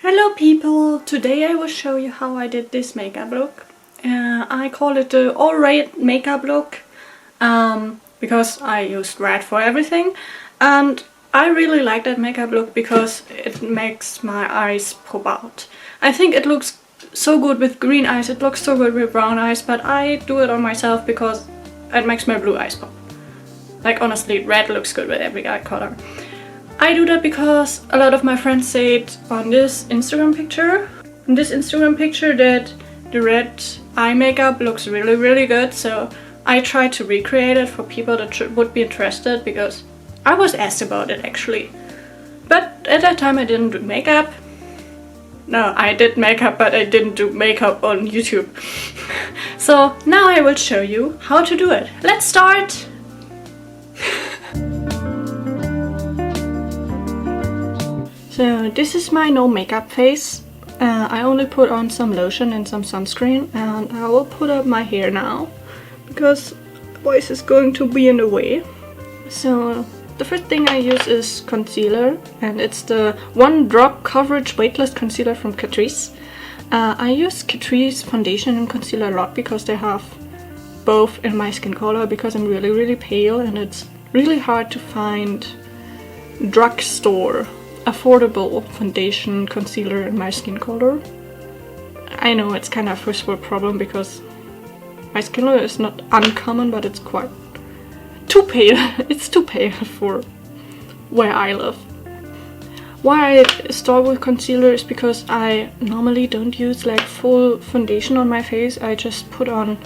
Hello people! Today I will show you how I did this makeup look. I call it the all red makeup look because I used red for everything, and I really like that makeup look because it makes my eyes pop out. I think it looks so good with green eyes, it looks so good with brown eyes, but I do it on myself because it makes my blue eyes pop. Like honestly, red looks good with every eye color. I do that because a lot of my friends say it on this Instagram picture. In this Instagram picture that the red eye makeup looks really good, so I tried to recreate it for people that would be interested because I was asked about it actually. But at that time I didn't do makeup. No, I did makeup, but I didn't do makeup on YouTube. So now I will show you how to do it. Let's start! So this is my no makeup face. I only put on some lotion and some sunscreen, and I will put up my hair now because voice is going to be in the way. So the first thing I use is concealer, and it's the One Drop Coverage Weightless Concealer from Catrice. I use Catrice foundation and concealer a lot because they have both in my skin color, because I'm really pale and it's really hard to find drugstore affordable foundation concealer in my skin color. I know it's kind of a first world problem because my skin color is not uncommon, but it's quite too pale. It's too pale for where I live. Why I start with concealer is because I normally don't use like full foundation on my face. I just put on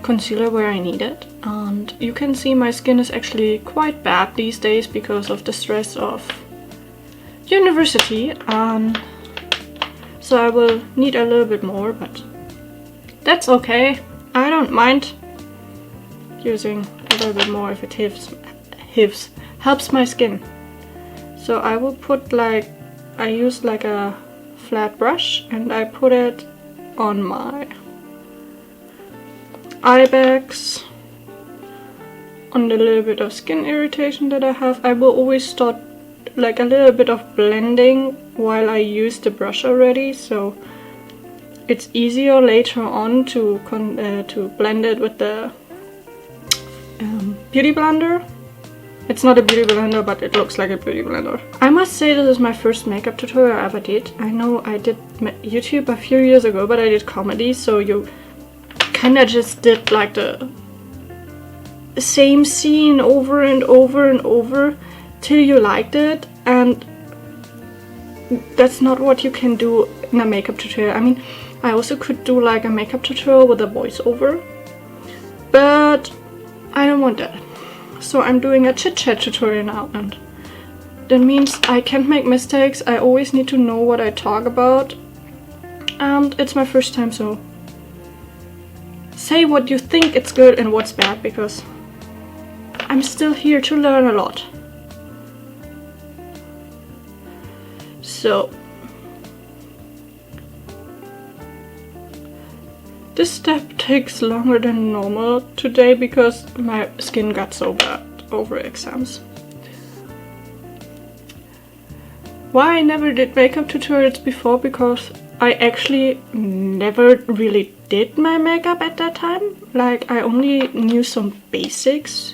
concealer where I need it, and you can see my skin is actually quite bad these days because of the stress of university, so I will need a little bit more, but that's okay. I don't mind using a little bit more if it helps my skin. So I will put I use like a flat brush and I put it on my eye bags, on the little bit of skin irritation that I have. I will always start like a little bit of blending while I use the brush already, so it's easier later on to blend it with the beauty blender. It's not a beauty blender, but it looks like a beauty blender. I must say this is my first makeup tutorial I ever did. I know I did YouTube a few years ago, but I did comedy, so you kinda just did like the same scene over and over till you liked it, and that's not what you can do in a makeup tutorial. I mean, I also could do like a makeup tutorial with a voiceover, but I don't want that. So I'm doing a chit chat tutorial now, and that means I can't make mistakes. I always need to know what I talk about, and it's my first time, so say what you think it's good and what's bad, because I'm still here to learn a lot. So this step takes longer than normal today because my skin got so bad over exams. Why I never did makeup tutorials before? Because I actually never really did my makeup at that time. Like, I only knew some basics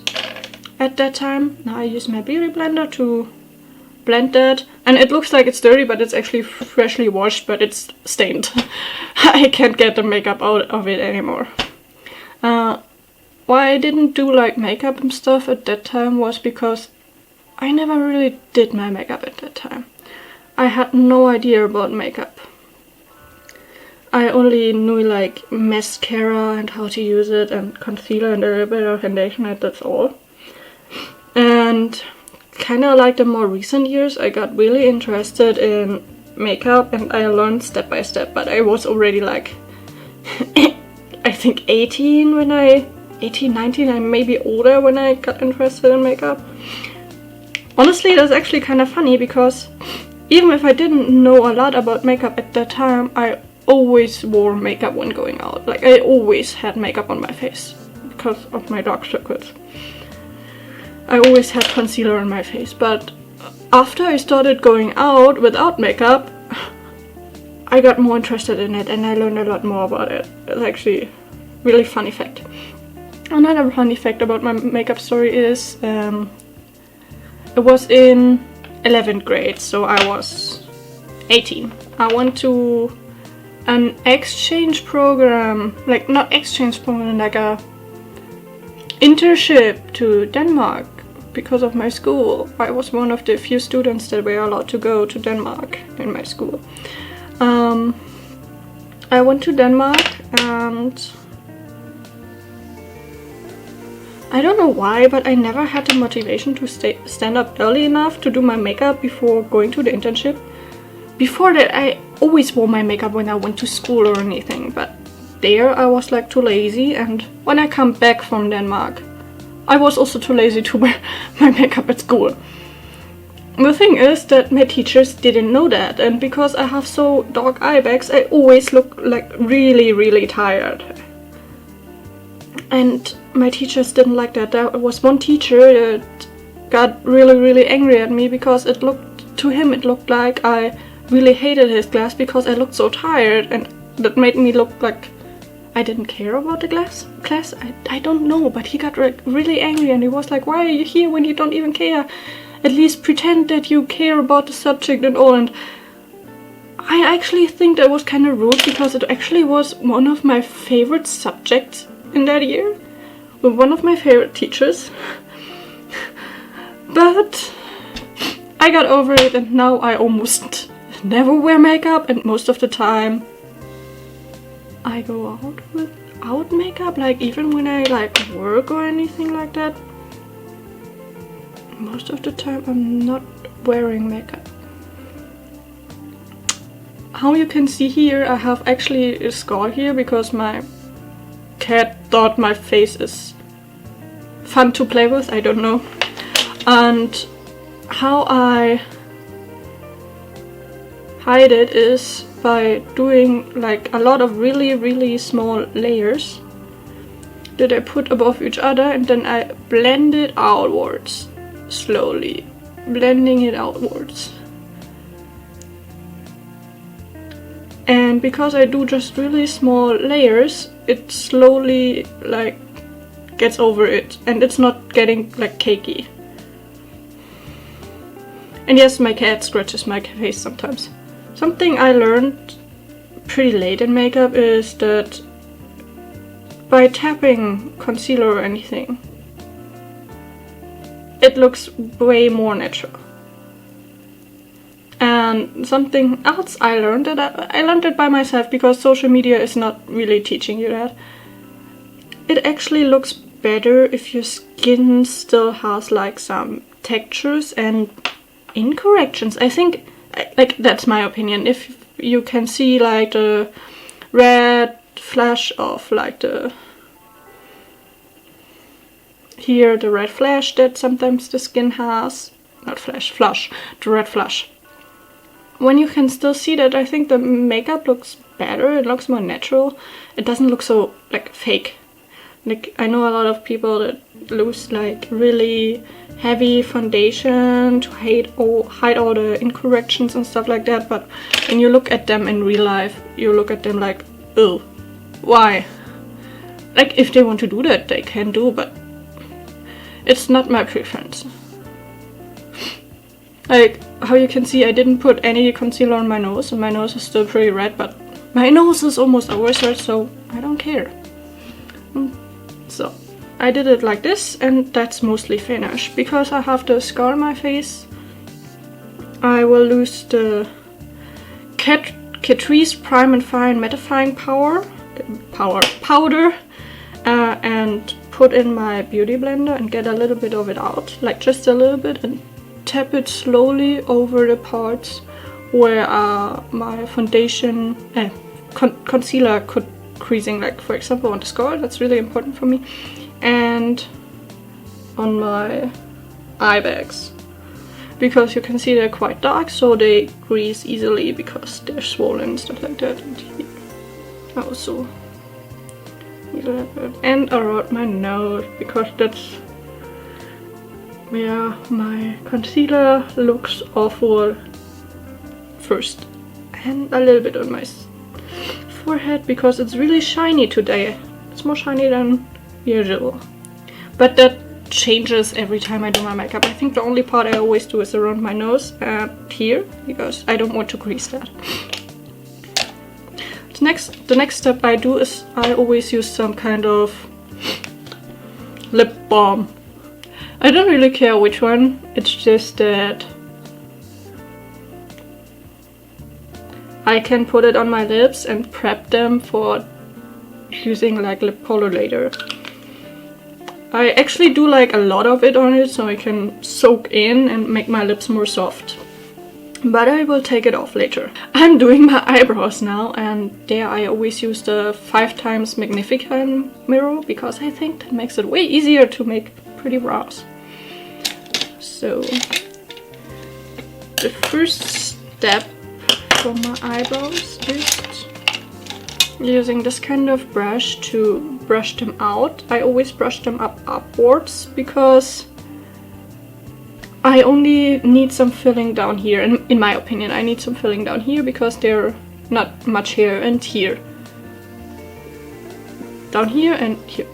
at that time. Now I use my beauty blender to blend that, and it looks like it's dirty, but it's actually freshly washed, but it's stained. I can't get the makeup out of it anymore. Why I didn't do like makeup and stuff at that time was because I never really did my makeup at that time. I had no idea about makeup. I only knew like mascara and how to use it, and concealer and a little bit of foundation, and that's all. And kind of like the more recent years, I got really interested in makeup and I learned step by step, but I was already like I think 18, 19, and maybe older when I got interested in makeup. Honestly, that's actually kind of funny because even if I didn't know a lot about makeup at that time, I always wore makeup when going out. Like, I always had makeup on my face because of my dark circles. I always had concealer on my face, but after I started going out without makeup, I got more interested in it and I learned a lot more about it. It's actually a really funny fact. Another funny fact about my makeup story is it was in 11th grade, so I was 18. I went to an exchange program, like not exchange program, like a internship to Denmark because of my school. I was one of the few students that were allowed to go to Denmark in my school. I went to Denmark and I don't know why, but I never had the motivation to stand up early enough to do my makeup before going to the internship. Before that, I always wore my makeup when I went to school or anything, but there I was like too lazy, and when I come back from Denmark, I was also too lazy to wear my makeup at school. The thing is that my teachers didn't know that, and because I have so dark eye bags, I always look like really tired. And my teachers didn't like that. There was one teacher that got really angry at me because it looked like I really hated his class because I looked so tired, and that made me look like I didn't care about the class. I don't know, but he got really angry and he was like, why are you here when you don't even care? At least pretend that you care about the subject and all. And I actually think that was kind of rude because it actually was one of my favorite subjects in that year with one of my favorite teachers. But I got over it, and now I almost never wear makeup, and most of the time I go out without makeup, like even when I like work or anything like that. Most of the time I'm not wearing makeup. How you can see here, I have actually a scar here because my cat thought my face is fun to play with, I don't know. And how I hide it is by doing like a lot of really small layers that I put above each other, and then I blend it outwards, slowly blending it outwards. And because I do just really small layers, it slowly like gets over it and it's not getting like cakey. And yes, my cat scratches my face sometimes. Something I learned pretty late in makeup is that by tapping concealer or anything, it looks way more natural. And something else I learned, that I learned it by myself because social media is not really teaching you that. It actually looks better if your skin still has like some textures and imperfections. I think, like, that's my opinion. If you can see like the red flash of like the red flash that sometimes the skin has, not flash, the red flash. When you can still see that, I think the makeup looks better, it looks more natural. It doesn't look so like fake. Like, I know a lot of people that use like really heavy foundation to hide all the imperfections and stuff like that, but when you look at them in real life, you look at them like, oh, why? Like, if they want to do that, they can do, but it's not my preference. Like, how you can see, I didn't put any concealer on my nose, and my nose is still pretty red, but my nose is almost always red, so I don't care. So, I did it like this, and that's mostly finished. Because I have the scar on my face, I will use the Catrice Prime and Fine Mattifying powder and put in my beauty blender and get a little bit of it out, like just a little bit, and tap it slowly over the parts where my foundation concealer could creasing, like for example on the scar. That's really important for me, and on my eye bags, because you can see they're quite dark, so they crease easily because they're swollen and stuff like that. And here also, and around my nose, because that's where my concealer looks awful first. and a little bit on my forehead because it's really shiny today. It's more shiny than usual. But that changes every time I do my makeup. I think the only part I always do is around my nose and here, because I don't want to crease that. The next step I do is I always use some kind of lip balm. I don't really care which one, it's just that I can put it on my lips and prep them for using like lip color later. I actually do like a lot of it on it so I can soak in and make my lips more soft. But I will take it off later. I'm doing my eyebrows now, and there I always use the 5x magnificent mirror because I think that makes it way easier to make pretty brows. So the first step for my eyebrows is using this kind of brush to brush them out. I always brush them upwards because I only need some filling down here, and in my opinion I need some filling down here because there's not much hair, and here. Down here and here.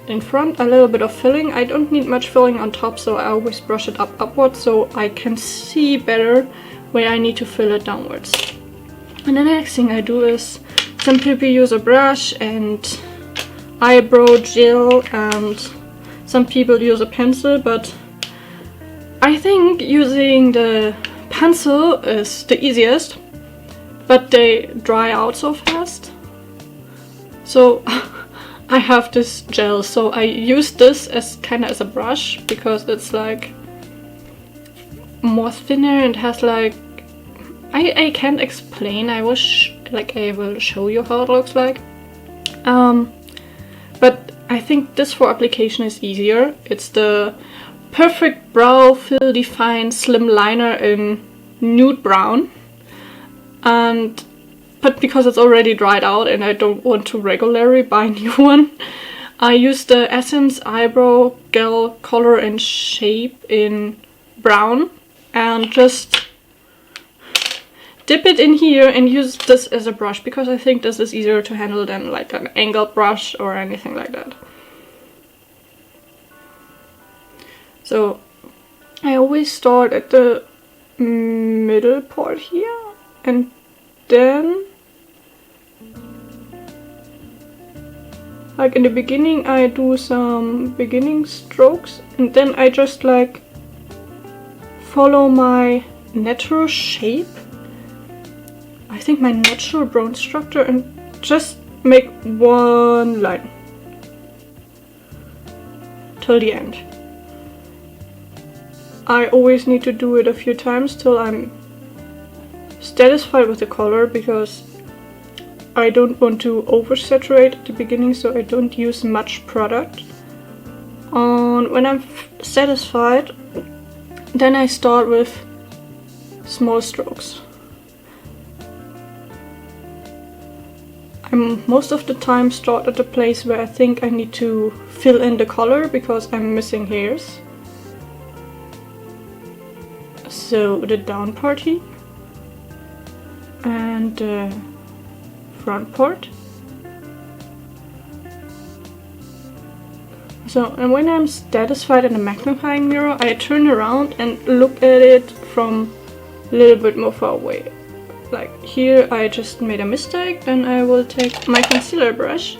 In front a little bit of filling. I don't need much filling on top, so I always brush it upwards so I can see better where I need to fill it downwards. And the next thing I do is some people use a brush and eyebrow gel, and some people use a pencil, but I think using the pencil is the easiest, but they dry out so fast. So I have this gel, so I use this as kind of as a brush because it's like more thinner and has like, I can't explain. I will show you how it looks like. But I think this for application is easier. It's the Perfect Brow Fill Define Slim Liner in nude brown, but because it's already dried out and I don't want to regularly buy a new one, I use the Essence Eyebrow Gel Color and Shape in brown and just dip it in here and use this as a brush because I think this is easier to handle than like an angled brush or anything like that. So I always start at the middle part here, and then like in the beginning I do some beginning strokes, and then I just like follow my natural shape, I think my natural brown structure, and just make one line till the end. I always need to do it a few times till I'm satisfied with the color because I don't want to oversaturate at the beginning, so I don't use much product. When I'm satisfied, then I start with small strokes. I most of the time start at the place where I think I need to fill in the color because I'm missing hairs. So the down part here and the front part. So, and when I'm satisfied in the magnifying mirror, I turn around and look at it from a little bit more far away. Like here I just made a mistake, then I will take my concealer brush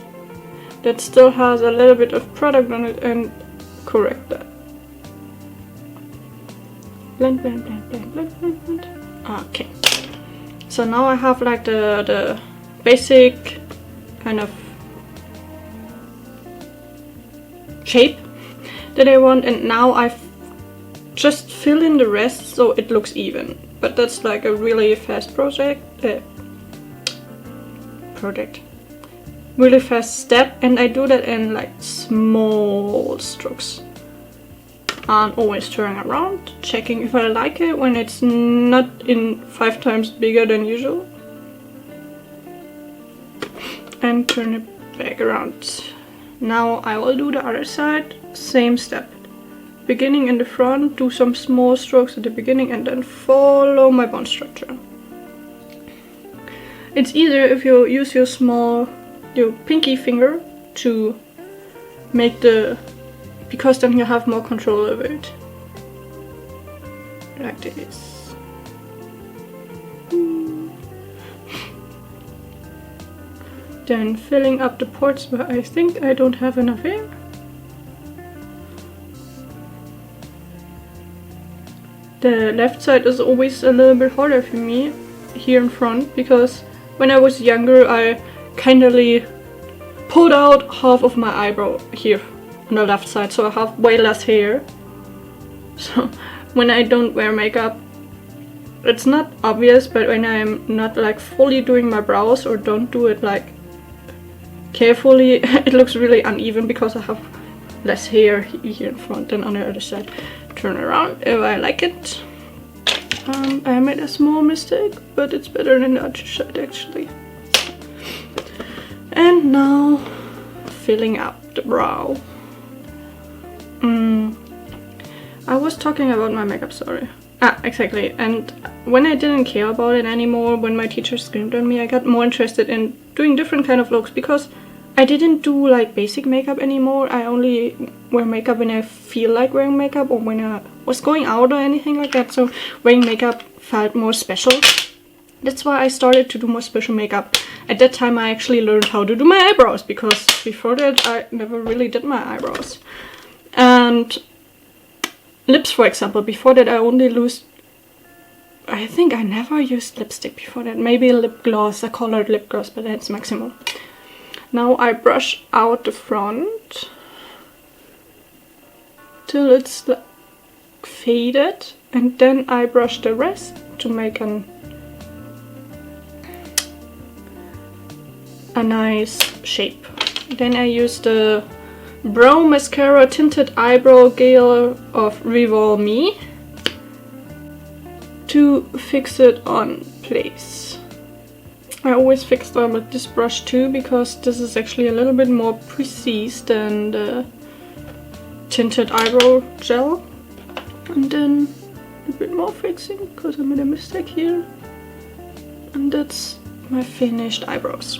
that still has a little bit of product on it and correct that. Blend, blend, blend, blend, blend, blend, blend. Okay. So now I have like the basic kind of shape that I want, and now I just fill in the rest so it looks even. But that's like a really fast really fast step, and I do that in like small strokes. And always turning around, checking if I like it when it's not in 5 times bigger than usual. And turn it back around. Now I will do the other side, same step. Beginning in the front, do some small strokes at the beginning and then follow my bone structure. It's either if you use your pinky finger to make because then you have more control over it. Like this. Then filling up the parts where I think I don't have enough hair. The left side is always a little bit harder for me here in front, because when I was younger I kindly pulled out half of my eyebrow here on the left side, so I have way less hair. So when I don't wear makeup, it's not obvious, but when I'm not like fully doing my brows or don't do it like carefully, it looks really uneven because I have less hair here in front than on the other side. Turn around if I like it. I made a small mistake, but it's better than the other side actually. And now filling up the brow. I was talking about my makeup, sorry. Exactly. And when I didn't care about it anymore, when my teacher screamed on me, I got more interested in doing different kind of looks, because I didn't do like basic makeup anymore. I only wear makeup when I feel like wearing makeup or when I was going out or anything like that. So wearing makeup felt more special. That's why I started to do more special makeup. At that time I actually learned how to do my eyebrows, because before that I never really did my eyebrows. And lips, for example, before that I only used, I think I never used lipstick before that. Maybe lip gloss, a colored lip gloss, but that's maximum. Now I brush out the front till it's like faded, and then I brush the rest to make a nice shape. Then I use the Brow Mascara Tinted Eyebrow Gel of Revolve Me to fix it on place. I always fix them with this brush too, because this is actually a little bit more precise than the tinted eyebrow gel. And then a bit more fixing, because I made a mistake here. And that's my finished eyebrows.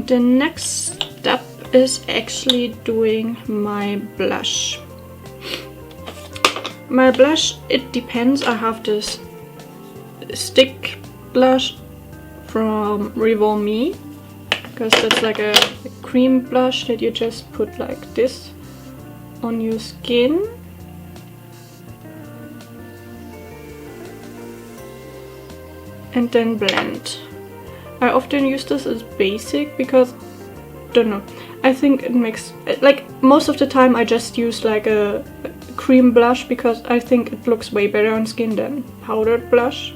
The next step is actually doing my blush. My blush, it depends. I have this stick blush from Revolve Me, because that's like a cream blush that you just put like this on your skin. And then blend. I often use this as basic because, don't know, I think it makes, like most of the time I just use like a cream blush because I think it looks way better on skin than powdered blush.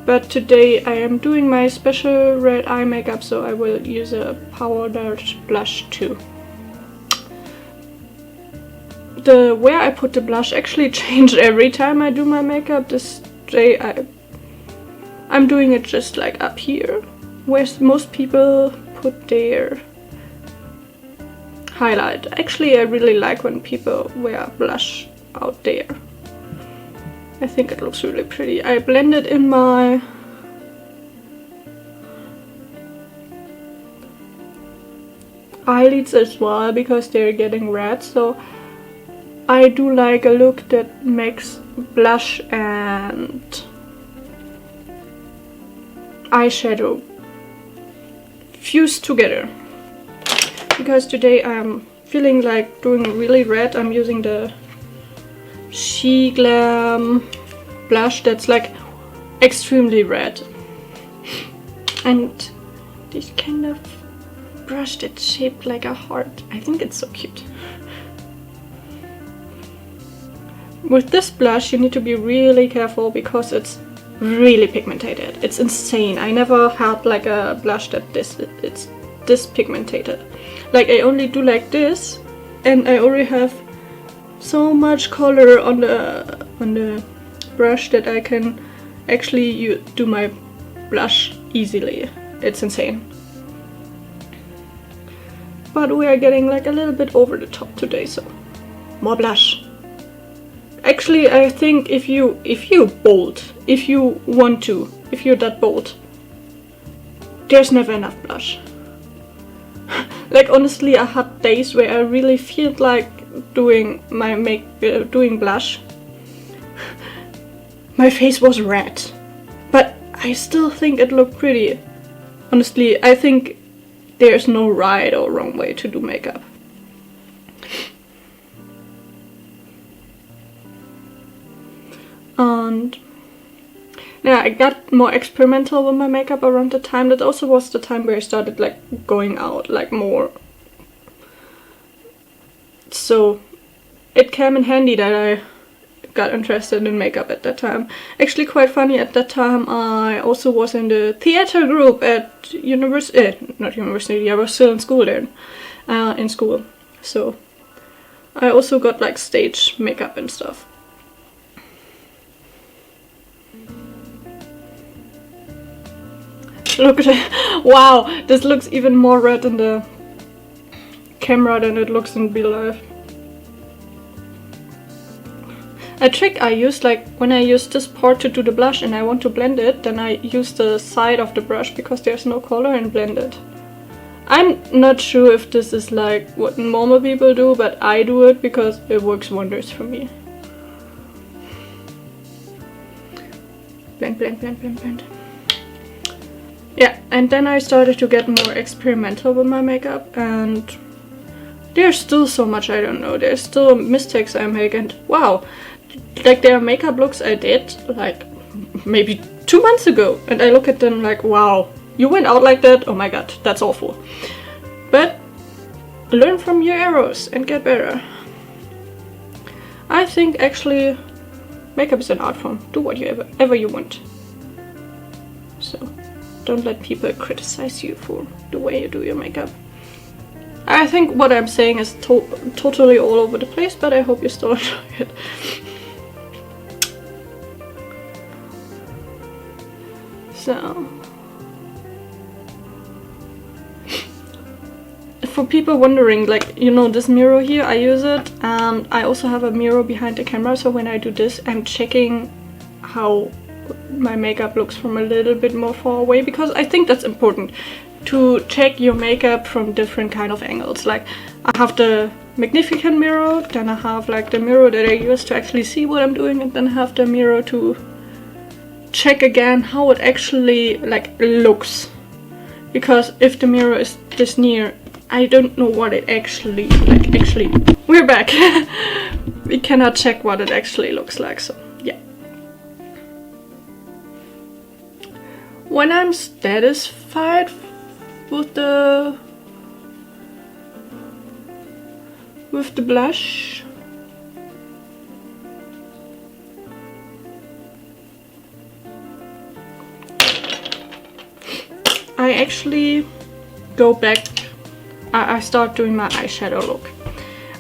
But today I am doing my special red eye makeup, so I will use a powdered blush too. The where I put the blush actually changed every time I do my makeup. This day I'm doing it just like up here, where most people put their highlight. Actually, I really like when people wear blush out there. I think it looks really pretty. I blend it in my eyelids as well, because they're getting red, so I do like a look that makes blush and eyeshadow fused together. Because today I'm feeling like doing really red, I'm using the She Glam blush that's like extremely red. And this kind of brush that's shaped like a heart. I think it's so cute. With this blush you need to be really careful because it's really pigmented. It's insane. I never had like a blush that it's this pigmented. Like I only do like this and I already have so much color on the brush that I can actually do my blush easily. It's insane. but we are getting like a little bit over the top today, so more blush. Actually, I think if you're bold, if you want to, if you're that bold, there's never enough blush. Like honestly, I had days where I really feel like doing my doing blush. My face was red, but I still think it looked pretty. Honestly, I think there's no right or wrong way to do makeup. And yeah, I got more experimental with my makeup around the time. That also was the time where I started like going out like more. So it came in handy that I got interested in makeup at that time. Actually quite funny, at that time I also was in the theater group at not university, I was still in school then, in school. So I also got like stage makeup and stuff. Look at it. Wow, this looks even more red in the camera than it looks in real life. A trick I use, like when I use this part to do the blush and I want to blend it, then I use the side of the brush because there's no color and blend it. I'm not sure if this is like what normal people do, but I do it because it works wonders for me. Blend, blend, blend, blend, blend. Yeah, and then I started to get more experimental with my makeup, and there's still so much I don't know. There's still mistakes I make, and wow, like there are makeup looks I did like maybe 2 months ago, and I look at them like, wow, you went out like that? Oh my god, that's awful. But learn from your errors and get better. I think actually makeup is an art form. Do whatever you want. So don't let people criticize you for the way you do your makeup. I think what I'm saying is totally all over the place, but I hope you still enjoy it. So, for people wondering, like, you know, this mirror here, I use it, and I also have a mirror behind the camera, so when I do this, I'm checking how my makeup looks from a little bit more far away, because I think that's important to check your makeup from different kind of angles. Like I have the magnificent mirror, then I have like the mirror that I use to actually see what I'm doing, and then I have the mirror to check again how it actually like looks, because if the mirror is this near, I don't know what it actually we're back. We cannot check what it actually looks like, so yeah. When I'm satisfied with the blush, I actually go back. I start doing my eyeshadow look.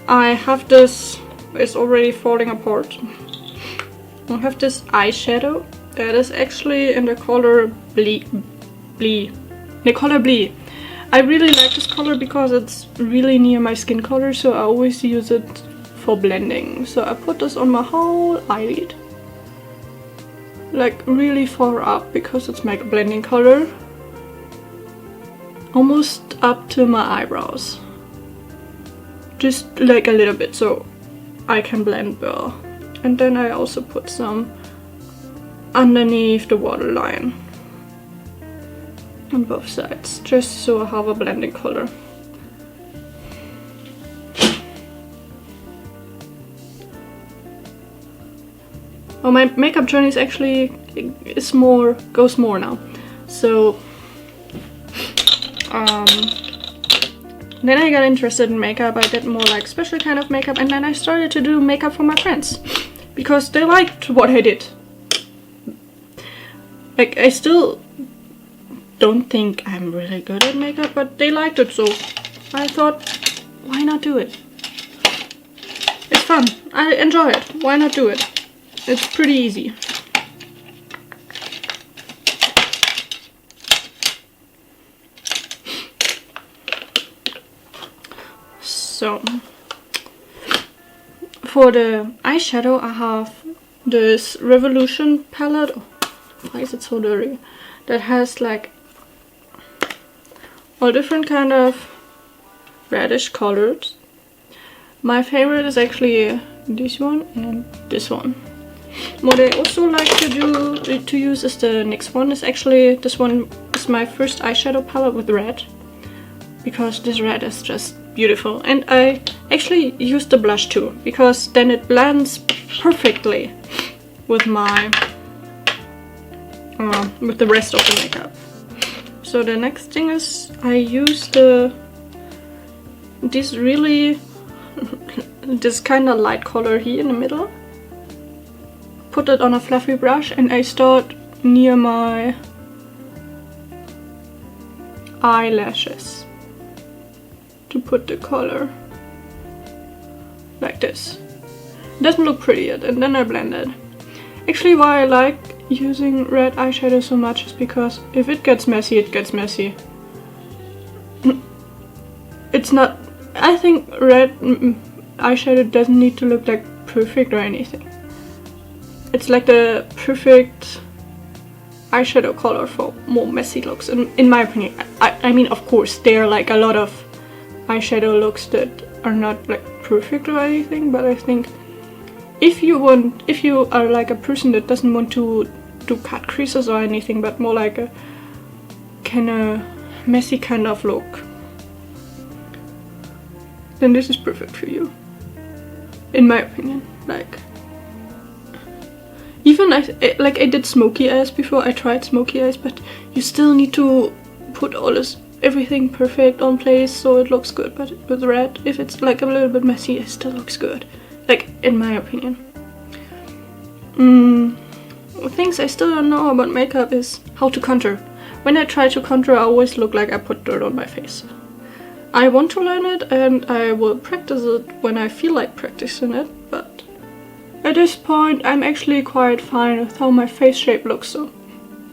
I have this, it's already falling apart. I have this eyeshadow that is actually in the color Blee. I really like this color because it's really near my skin color, so I always use it for blending. So I put this on my whole eyelid, like really far up, because it's my blending color. Almost up to my eyebrows. Just like a little bit, so I can blend well. And then I also put some underneath the waterline on both sides, just so I have a blending color. Oh, my makeup journey is actually goes more now. So then I got interested in makeup. I did more like special kind of makeup, and then I started to do makeup for my friends because they liked what I did. Like, I still don't think I'm really good at makeup, but they liked it, so I thought, why not do it? It's fun. I enjoy it. Why not do it? It's pretty easy. So for the eyeshadow, I have this Revolution palette. Oh, why is it so dirty? That has like all different kind of reddish colors. My favorite is actually this one and this one. What I also like to use is the next one. Is actually, this one is my first eyeshadow palette with red, because this red is just beautiful. And I actually use the blush too, because then it blends perfectly with my with the rest of the makeup. So the next thing is I use this really this kind of light color here in the middle. Put it on a fluffy brush and I start near my eyelashes to put the color like this. Doesn't look pretty yet, and then I blend it. Actually, why I like using red eyeshadow so much is because if it gets messy, it gets messy. It's not... I think red eyeshadow doesn't need to look like perfect or anything. It's like the perfect eyeshadow color for more messy looks, in my opinion. I mean, of course, there are like a lot of eyeshadow looks that are not like perfect or anything, but I think if you are like a person that doesn't want to do cut creases or anything, but more like a kind of messy kind of look, then this is perfect for you, in my opinion. Like, even I did smoky eyes before. I tried smoky eyes, but you still need to put everything perfect on place so it looks good. But with red, if it's like a little bit messy, it still looks good. Like, in my opinion. Things I still don't know about makeup is how to contour. When I try to contour, I always look like I put dirt on my face. I want to learn it and I will practice it when I feel like practicing it, but at this point I'm actually quite fine with how my face shape looks, so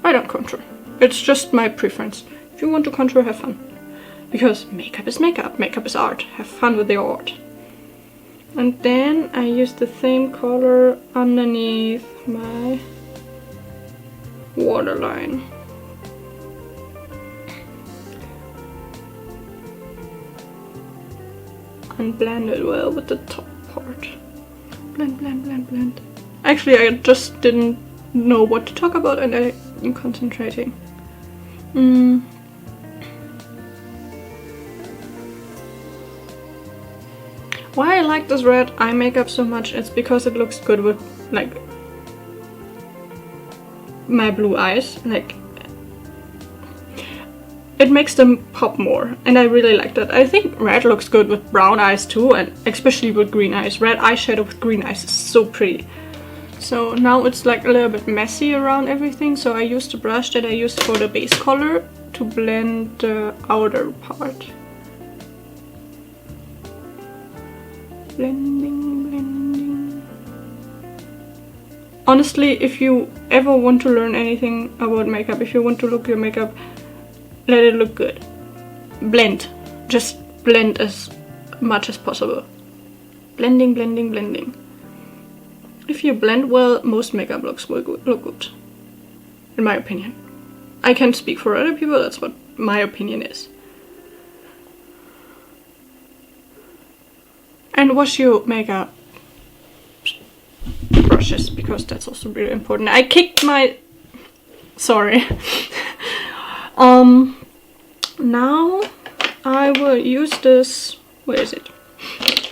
I don't contour. It's just my preference. If you want to contour, have fun. Because makeup is makeup. Makeup is art. Have fun with the art. And then I use the same color underneath my waterline. And blend it well with the top part. Blend, blend, blend, blend. Actually, I just didn't know what to talk about and I'm concentrating. Why I like this red eye makeup so much is because it looks good with like my blue eyes. Like, it makes them pop more, and I really like that. I think red looks good with brown eyes too, and especially with green eyes. Red eyeshadow with green eyes is so pretty. So now it's like a little bit messy around everything, so I used the brush that I used for the base color to blend the outer part. Blending, blending. Honestly, if you ever want to learn anything about makeup, if you want to look your makeup, let it look good. Blend. Just blend as much as possible. Blending, blending, blending. If you blend well, most makeup looks will look good. In my opinion. I can't speak for other people, that's what my opinion is. And wash your makeup brushes, because that's also really important. I kicked my... Sorry. Now I will use this... Where is it?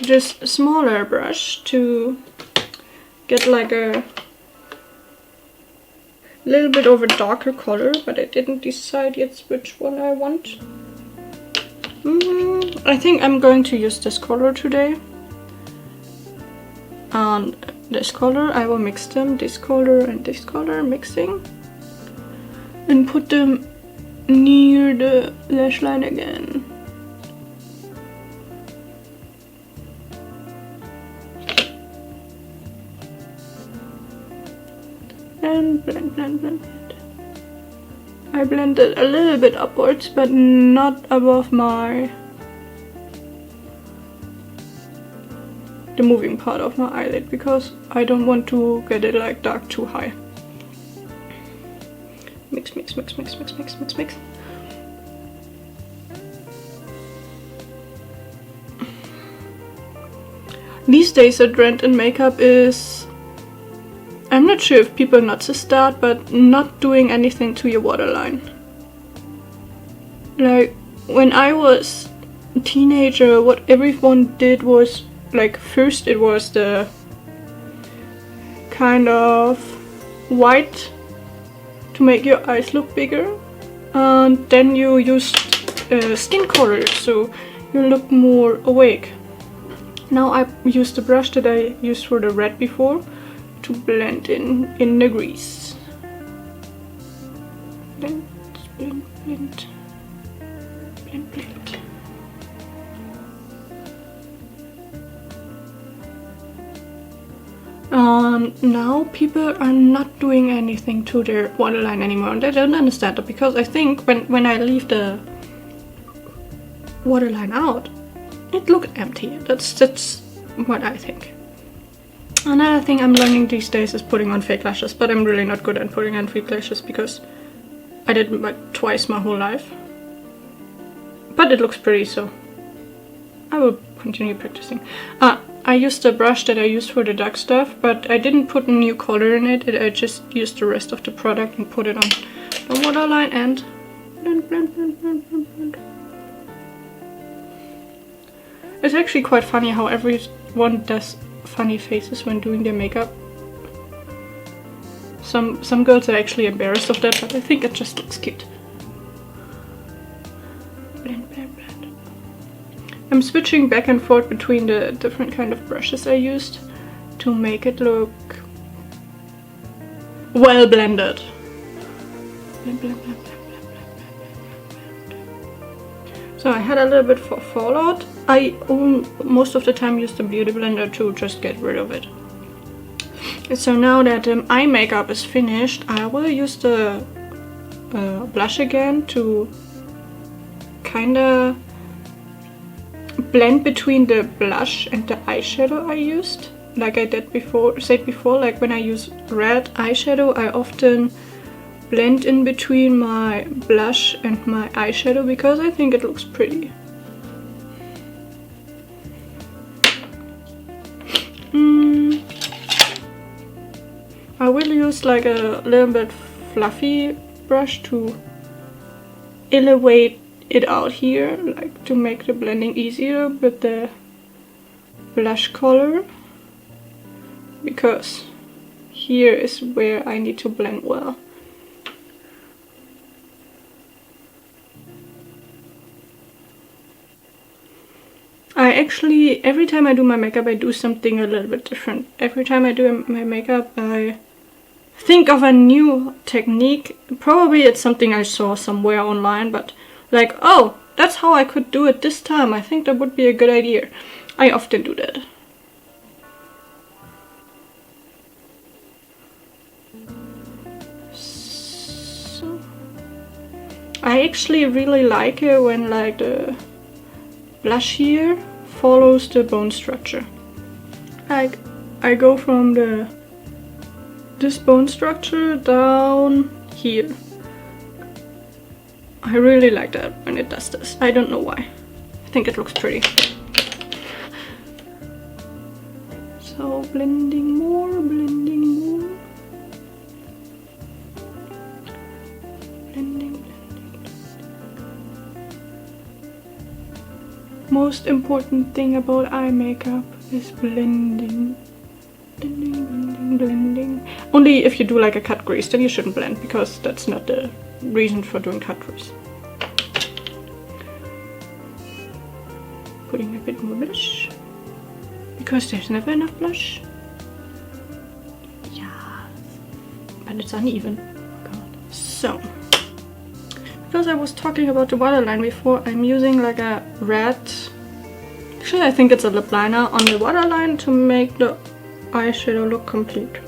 This smaller brush to get like a little bit of a darker color, but I didn't decide yet which one I want. I think I'm going to use this color today. And this color, I will mix them, this color and this color, mixing. And put them near the lash line again. And blend, blend, blend. I blended a little bit upwards, but not above my the moving part of my eyelid, because I don't want to get it like dark too high. Mix, mix, mix, mix, mix, mix, mix, mix. These days a trend in makeup is, I'm not sure if people notice that, but not doing anything to your waterline. Like, when I was a teenager, what everyone did was, like, first it was the kind of white to make your eyes look bigger, and then you used skin color so you look more awake. Now I use the brush that I used for the red before to blend in the grease. Blend, blend, blend, blend, blend. Now people are not doing anything to their waterline anymore, and I don't understand that, because I think when I leave the waterline out, it looks empty. That's what I think. Another thing I'm learning these days is putting on fake lashes, but I'm really not good at putting on fake lashes because I did it like twice my whole life. But it looks pretty, so I will continue practicing. I used the brush that I used for the dark stuff, but I didn't put a new color in it. I just used the rest of the product and put it on the waterline and blend, blend, blend, blend, blend, blend. It's actually quite funny how everyone does funny faces when doing their makeup. Some girls are actually embarrassed of that, but I think it just looks cute. Blend, blend, blend. I'm switching back and forth between the different kind of brushes I used to make it look well blended. Blend, blend, blend, blend, blend, blend, blend. So I had a little bit for fallout. I most of the time use the beauty blender to just get rid of it. So now that eye makeup is finished, I will use the blush again to kinda blend between the blush and the eyeshadow I used. Like I said before, like when I use red eyeshadow, I often blend in between my blush and my eyeshadow because I think it looks pretty. I will use like a little bit fluffy brush to elevate it out here, like to make the blending easier with the blush color, because here is where I need to blend well. I actually, every time I do my makeup, I do something a little bit different. Every time I do my makeup, I think of a new technique. Probably it's something I saw somewhere online, but like, oh, that's how I could do it this time. I think that would be a good idea. I often do that. So, I actually really like it when like the blush here follows the bone structure. Like I go from this bone structure down here. I really like that when it does this. I don't know why. I think it looks pretty. So blending more, blending more. Blending, blending. Most important thing about eye makeup is blending. Blending, blending, blending. Only if you do like a cut crease, then you shouldn't blend, because that's not the reason for doing cut crease. Putting a bit more blush, because there's never enough blush. Yeah, but it's uneven. Oh God. So, because I was talking about the waterline before, I'm using like a red, actually I think it's a lip liner on the waterline to make the eyeshadow look complete.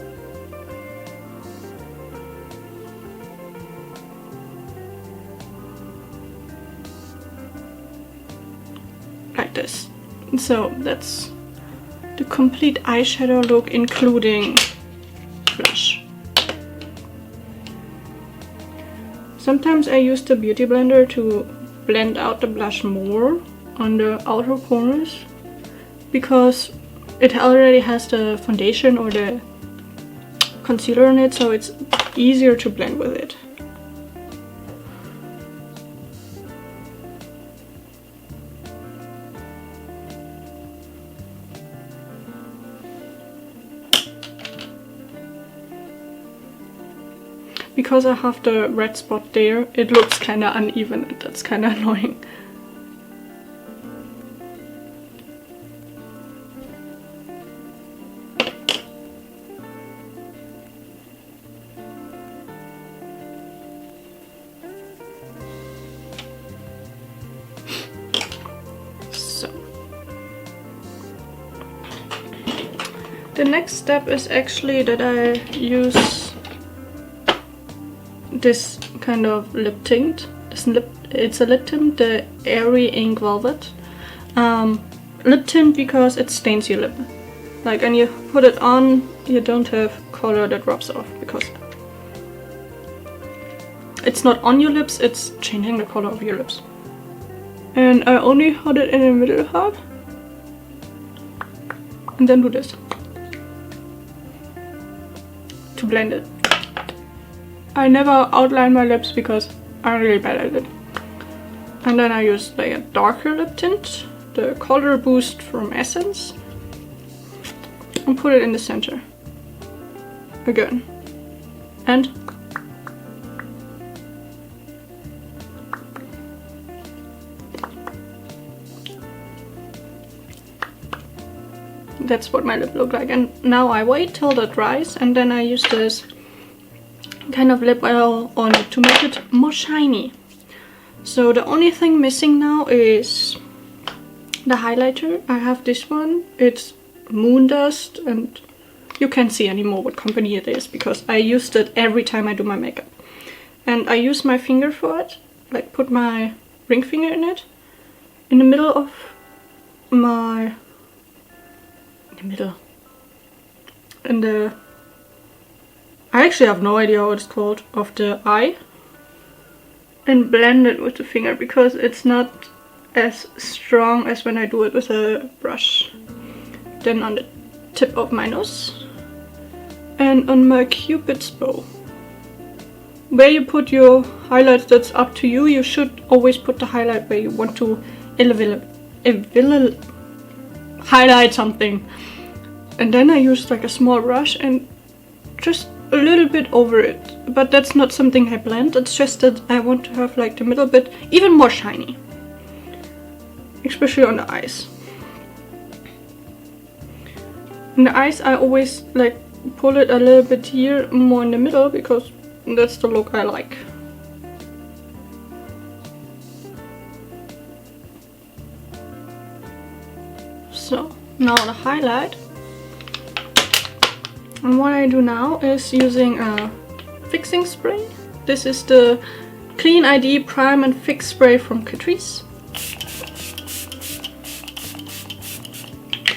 Like this. So that's the the complete eyeshadow look, including blush. Sometimes I use the beauty blender to blend out the blush more on the outer corners, because it already has the foundation or the concealer in it, so it's easier to blend with it. Because I have the red spot there, it looks kind of uneven, and that's kind of annoying. So the next step is actually that I use this kind of lip tint. It's a lip tint, the Airy Ink Velvet. Lip tint because it stains your lip. Like, when you put it on, you don't have color that rubs off, because it's not on your lips, it's changing the color of your lips. And I only had it in the middle half. And then do this to blend it. I never outline my lips because I'm really bad at it. And then I use like a darker lip tint, the Color Boost from Essence, and put it in the center again. And that's what my lip look like. And now I wait till that dries, and then I use this kind of lip oil on it to make it more shiny. So the only thing missing now is the highlighter. I have this one. It's Moon Dust, and you can't see anymore what company it is because I used it every time I do my makeup. And I use my finger for it, like put my ring finger in it, in the middle of my, I actually have no idea what it's called, of the eye, and blend it with the finger because it's not as strong as when I do it with a brush. Then on the tip of my nose and on my Cupid's bow. Where you put your highlights, that's up to you. You should always put the highlight where you want to highlight something. And then I use like a small brush and just a little bit over it, but that's not something I blend, it's just that I want to have like the middle bit even more shiny, especially on the eyes. In the eyes I always like pull it a little bit here more in the middle because that's the look I like. So now the highlight. And what I do now is using a fixing spray. This is the Clean ID Prime and Fix Spray from Catrice.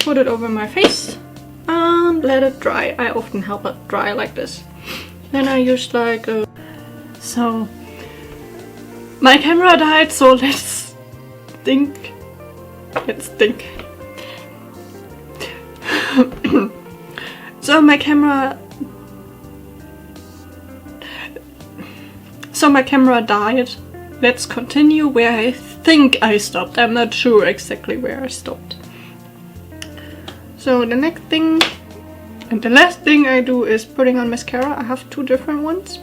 Put it over my face and let it dry. I often help it dry like this. Then I use like a... So my camera died, so let's think. So my camera died. Let's continue where I think I stopped. I'm not sure exactly where I stopped. So the next thing and the last thing I do is putting on mascara. I have two different ones.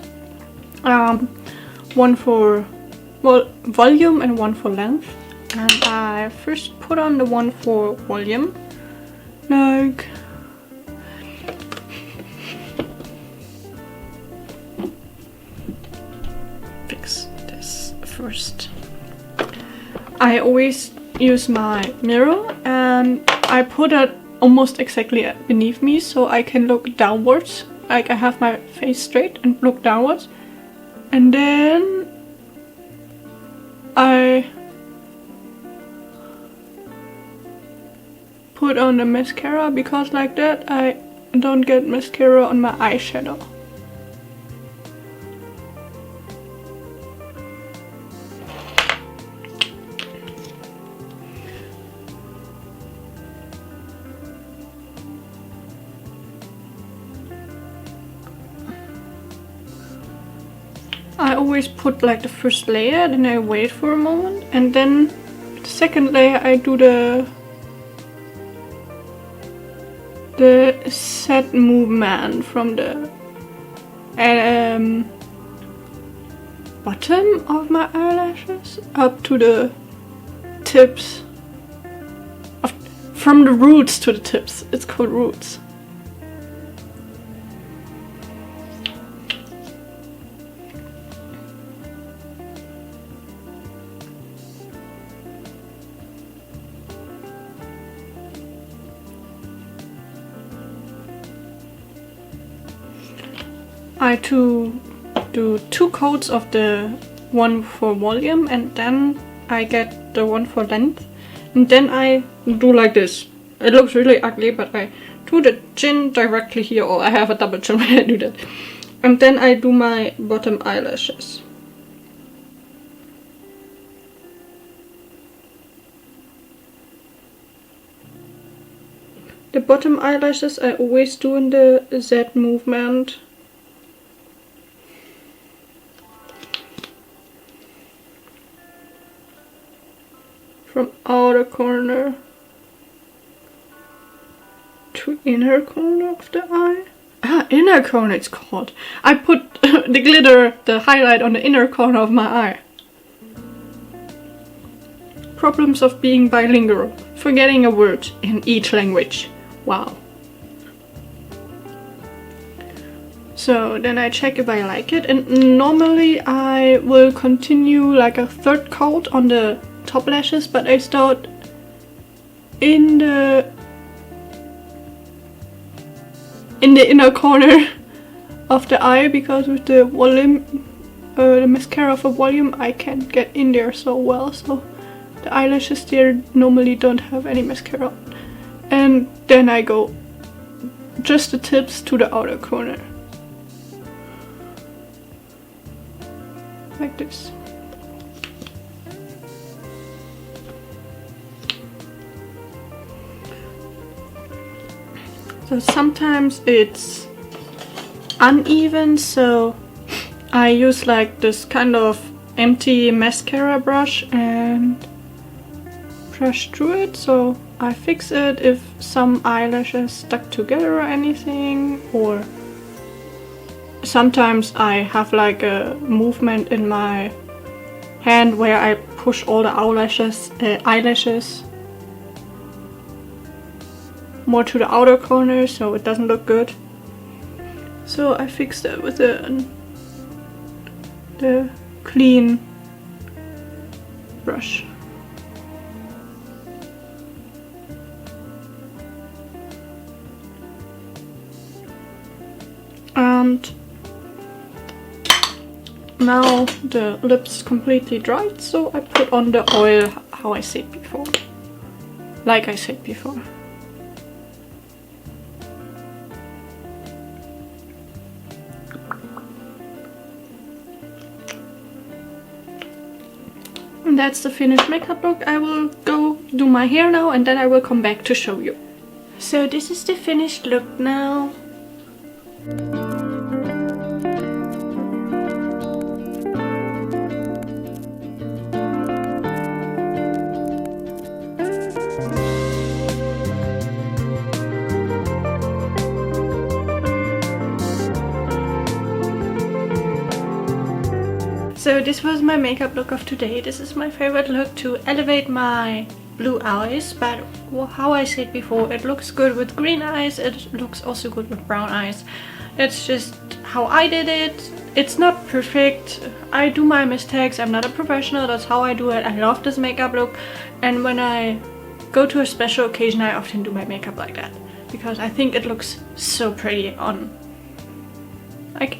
One for volume and one for length. And I first put on the one for volume. Like fix this first. I always use my mirror and I put it almost exactly beneath me so I can look downwards. Like I have my face straight and look downwards. And then I put on the mascara, because like that I don't get mascara on my eyeshadow. I always put like the first layer, then I wait for a moment, and then the second layer I do the set movement from the bottom of my eyelashes up to the tips. From the roots to the tips. It's called roots. I do 2 coats of the one for volume, and then I get the one for length, and then I do like this. It looks really ugly, but I do the chin directly here, or I have a double chin when I do that. And then I do my bottom eyelashes. The bottom eyelashes I always do in the Z movement. From outer corner to inner corner of the eye. Ah, inner corner it's called. I put the glitter, the highlight on the inner corner of my eye. Problems of being bilingual. Forgetting a word in each language. Wow. So then I check if I like it, and normally I will continue like a 3rd coat on the top lashes, but I start in the inner corner of the eye, because with the volume, the mascara for volume, I can't get in there so well, so the eyelashes there normally don't have any mascara. And then I go just the tips to the outer corner. Like this. So sometimes it's uneven, so I use like this kind of empty mascara brush and brush through it, so I fix it if some eyelashes stuck together or anything, or sometimes I have like a movement in my hand where I push all the eyelashes more to the outer corner, so it doesn't look good. So I fixed that with the clean brush. And now the lips completely dried, so I put on the oil, how I said before. Like I said before. And that's the finished makeup look. I will go do my hair now, and then I will come back to show you. So this is the finished look now. So this was my makeup look of today. This is my favorite look to elevate my blue eyes, but how I said before, it looks good with green eyes, it looks also good with brown eyes. It's just how I did it. It's not perfect. I do my mistakes. I'm not a professional. That's how I do it. I love this makeup look, and when I go to a special occasion, I often do my makeup like that because I think it looks so pretty on.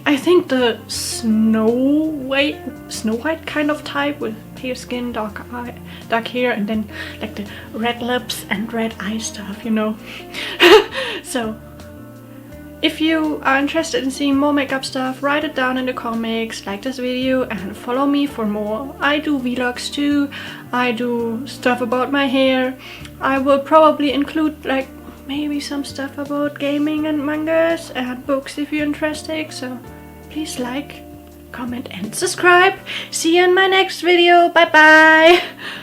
I think the Snow White kind of type with hair skin, dark hair, and then like the red lips and red eye stuff, you know. So if you are interested in seeing more makeup stuff, write it down in the comics, like this video, and follow me for more. I do vlogs too, I do stuff about my hair. I will probably include like maybe some stuff about gaming and mangas and books if you're interested. So please like, comment and subscribe. See you in my next video. Bye bye.